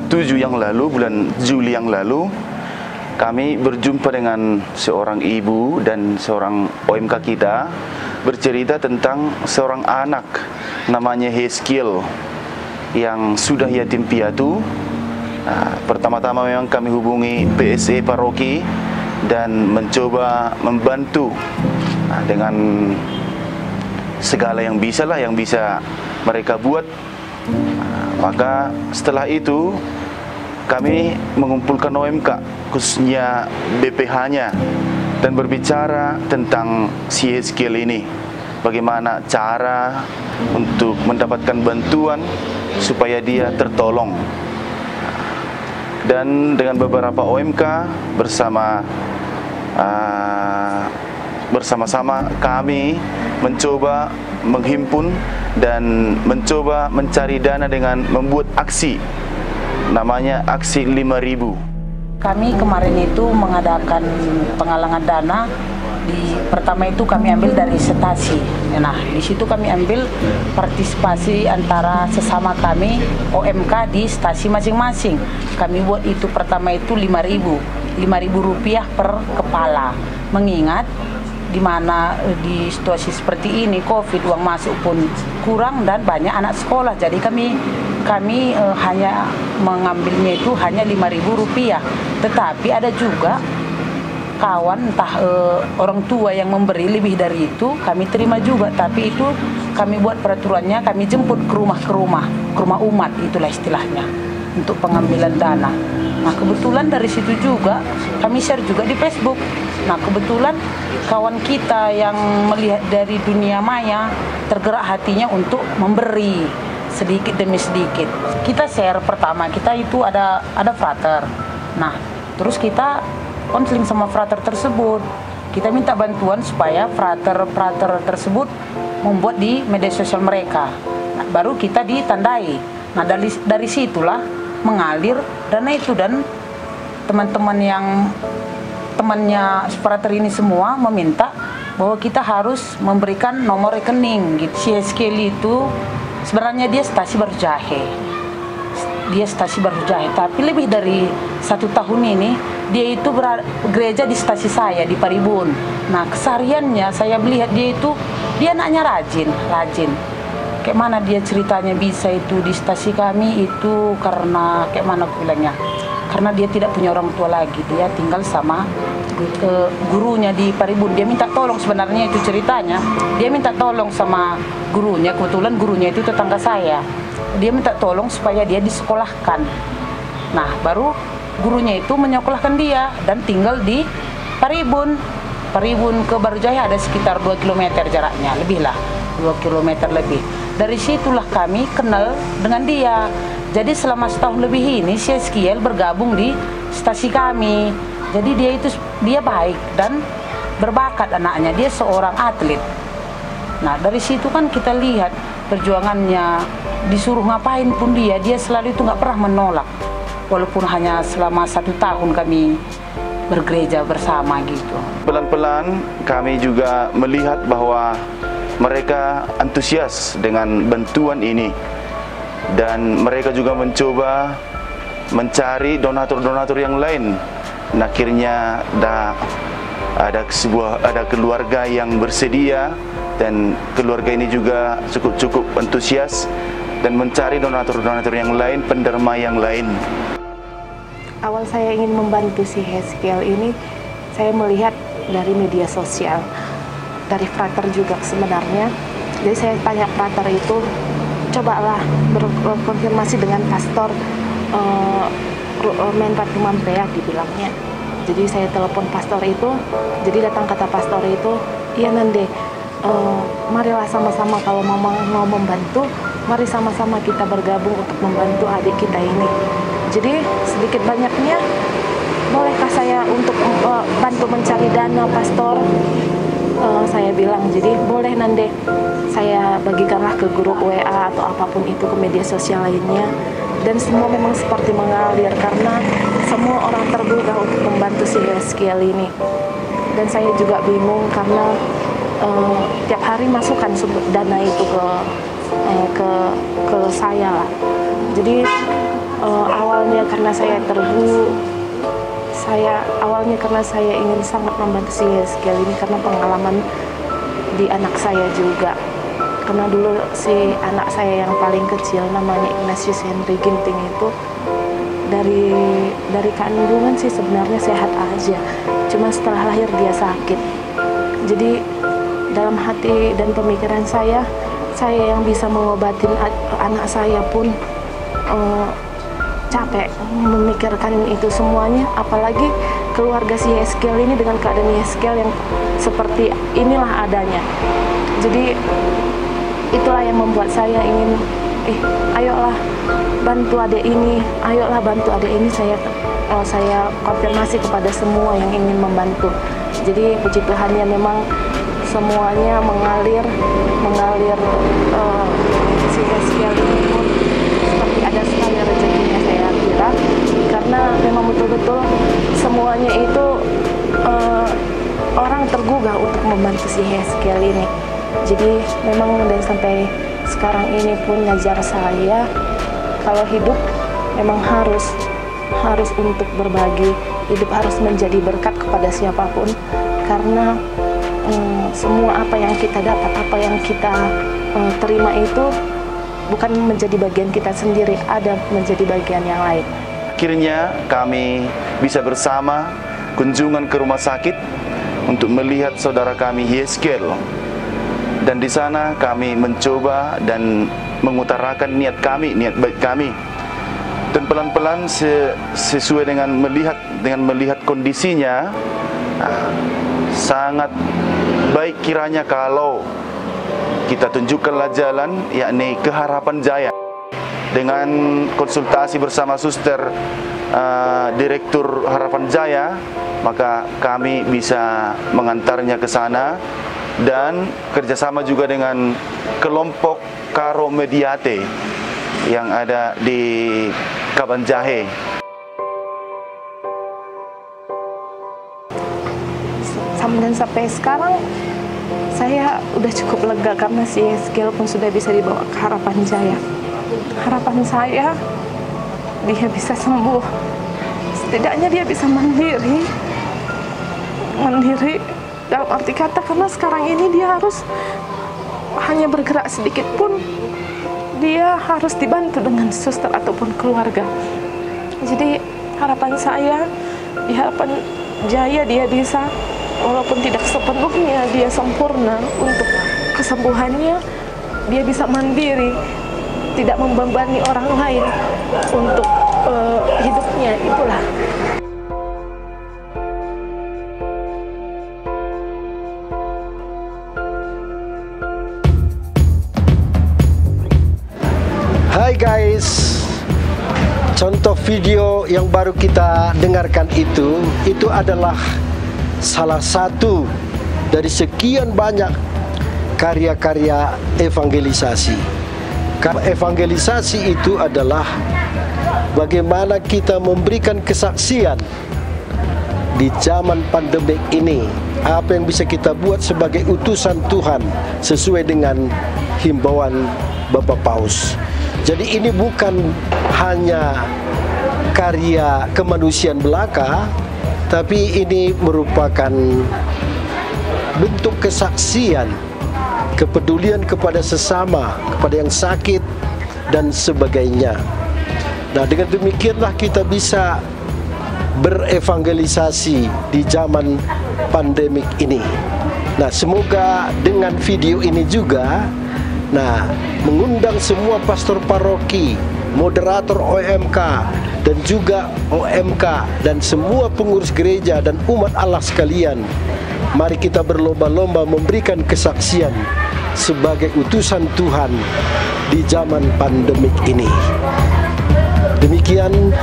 7 yang lalu, bulan Juli yang lalu, kami berjumpa dengan seorang ibu dan seorang OMK kita, bercerita tentang seorang anak namanya Heskiel yang sudah yatim piatu. Pertama-tama memang kami hubungi PSE paroki dan mencoba membantu dengan segala yang bisa mereka buat. Maka setelah itu kami mengumpulkan OMK, khususnya BPH-nya, dan berbicara tentang si Heskiel ini. Bagaimana cara untuk mendapatkan bantuan supaya dia tertolong. Dan dengan beberapa OMK bersama-sama kami mencoba menghimpun dan mencoba mencari dana dengan membuat aksi, namanya aksi 5.000. Kami kemarin itu mengadakan penggalangan dana. Pertama itu kami ambil dari Setasi. Nah, di situ kami ambil partisipasi antara sesama kami OMK di stasi masing-masing. Kami buat itu pertama itu 5.000 rupiah per kepala. Mengingat di mana di situasi seperti ini COVID, uang masuk pun kurang dan banyak anak sekolah. Jadi kami hanya mengambilnya itu hanya 5.000 rupiah. Tetapi ada juga kawan orang tua yang memberi lebih dari itu, kami terima juga. Tapi itu kami buat peraturannya, kami jemput ke rumah umat, itulah istilahnya, untuk pengambilan dana. Nah, kebetulan dari situ juga kami share juga di Facebook. Nah, kebetulan kawan kita yang melihat dari dunia maya tergerak hatinya untuk memberi sedikit demi sedikit. Kita share pertama, kita itu ada frater. Nah, terus kita konseling sama frater tersebut. Kita minta bantuan supaya frater tersebut membuat di media sosial mereka. Nah, baru kita ditandai. Nah, dari situlah mengalir dana itu, dan teman-teman yang temannya frater ini semua meminta bahwa kita harus memberikan nomor rekening gitu. Si Heskiel itu sebenarnya dia stasi baru jahe. Tapi lebih dari 1 tahun ini dia itu gereja di stasi saya di Paribun. Nah, kesehariannya saya melihat dia anaknya rajin. Kayak mana dia ceritanya bisa itu di stasi kami itu karena kayak mana aku bilangnya? Karena dia tidak punya orang tua lagi, dia tinggal sama gurunya di Paribun. Dia minta tolong, sebenarnya itu ceritanya. Dia minta tolong sama gurunya, kebetulan gurunya itu tetangga saya. Dia minta tolong supaya dia disekolahkan. Nah, baru gurunya itu menyekolahkan dia dan tinggal di Paribun. Paribun ke Barujaya ada sekitar 2 km jaraknya, lebih lah, 2 km lebih. Dari situlah kami kenal dengan dia. Jadi selama setahun lebih ini si Heskiel bergabung di stasi kami. Jadi dia baik dan berbakat anaknya. Dia seorang atlet. Nah, dari situ kan kita lihat perjuangannya. Disuruh ngapain pun dia selalu itu nggak pernah menolak. Walaupun hanya selama 1 tahun kami bergereja bersama gitu. Pelan-pelan kami juga melihat bahwa mereka antusias dengan bantuan ini, dan mereka juga mencoba mencari donatur-donatur yang lain. Dan akhirnya ada keluarga yang bersedia, dan keluarga ini juga cukup antusias dan mencari donatur-donatur yang lain, penderma yang lain. Awal saya ingin membantu si Heskiel ini, saya melihat dari media sosial, dari frater juga sebenarnya. Jadi saya tanya frater itu, cobalah berkonfirmasi dengan pastor Menrat Mampea dibilangnya. Jadi saya telepon pastor itu, jadi datang kata pastor itu, iya Nande, marilah sama-sama kalau mau membantu, mari sama-sama kita bergabung untuk membantu adik kita ini. Jadi sedikit banyaknya, bolehkah saya untuk bantu mencari dana pastor? Saya bilang, jadi boleh Nande, saya bagikanlah ke grup WA atau apapun itu, ke media sosial lainnya. Dan semua memang seperti mengalir karena semua orang tergugah untuk membantu si Heskiel ini. Dan saya juga bingung karena tiap hari masukkan dana itu ke saya lah. Jadi Awalnya karena saya tergu, karena saya ingin sangat membantu si Yeskiel ini karena pengalaman di anak saya juga. Karena dulu si anak saya yang paling kecil namanya Ignatius Henry Ginting itu dari kandungan sih sebenarnya sehat aja, cuma setelah lahir dia sakit. Jadi dalam hati dan pemikiran saya yang bisa mengobatin anak saya pun capek memikirkan itu semuanya, apalagi keluarga si Yeskiel ini dengan keadaan Yeskiel yang seperti inilah adanya. Jadi itulah yang membuat saya ingin ayolah bantu adik ini, saya konfirmasi kepada semua yang ingin membantu. Jadi puji Tuhannya memang semuanya mengalir si Yeskiel ini pun seperti ada sekali rezekinya saya kira, karena memang betul-betul semuanya itu orang tergugah untuk membantu si Yeskiel ini. Jadi memang dan sampai sekarang ini pun ngajar saya kalau hidup memang harus untuk berbagi, hidup harus menjadi berkat kepada siapapun, karena semua apa yang kita dapat, apa yang kita terima itu bukan menjadi bagian kita sendiri, ada menjadi bagian yang lain. Akhirnya kami bisa bersama kunjungan ke rumah sakit untuk melihat saudara kami Yeskiel. Dan di sana kami mencoba dan mengutarakan niat baik kami. Dan pelan-pelan sesuai dengan melihat kondisinya, sangat baik kiranya kalau kita tunjukkanlah jalan, yakni ke Harapan Jaya. Dengan konsultasi bersama suster Direktur Harapan Jaya, maka kami bisa mengantarnya ke sana. Dan kerjasama juga dengan kelompok Karo Mediate yang ada di Kabanjahe. Dan sampai sekarang saya udah cukup lega karena si Yeskiel pun sudah bisa dibawa ke Harapan Jaya. Harapan saya dia bisa sembuh, setidaknya dia bisa mandiri dalam arti kata, karena sekarang ini dia harus hanya bergerak sedikit pun dia harus dibantu dengan suster ataupun keluarga. Jadi harapan saya di Harapan Jaya dia bisa, walaupun tidak sepenuhnya dia sempurna untuk kesembuhannya, dia bisa mandiri, tidak membebani orang lain untuk hidupnya. Itulah. Hai guys, contoh video yang baru kita dengarkan itu adalah salah satu dari sekian banyak karya-karya evangelisasi. Evangelisasi itu adalah bagaimana kita memberikan kesaksian di zaman pandemik ini. Apa yang bisa kita buat sebagai utusan Tuhan sesuai dengan himbauan Bapak Paus. Jadi ini bukan hanya karya kemanusiaan belaka, tapi ini merupakan bentuk kesaksian, kepedulian kepada sesama, kepada yang sakit dan sebagainya. Nah, dengan demikianlah kita bisa berevangelisasi di zaman pandemik ini. Nah, semoga dengan video ini juga mengundang semua pastor paroki, moderator OMK, dan juga OMK dan semua pengurus gereja dan umat Allah sekalian. Mari kita berlomba-lomba memberikan kesaksian sebagai utusan Tuhan di zaman pandemik ini. Demikian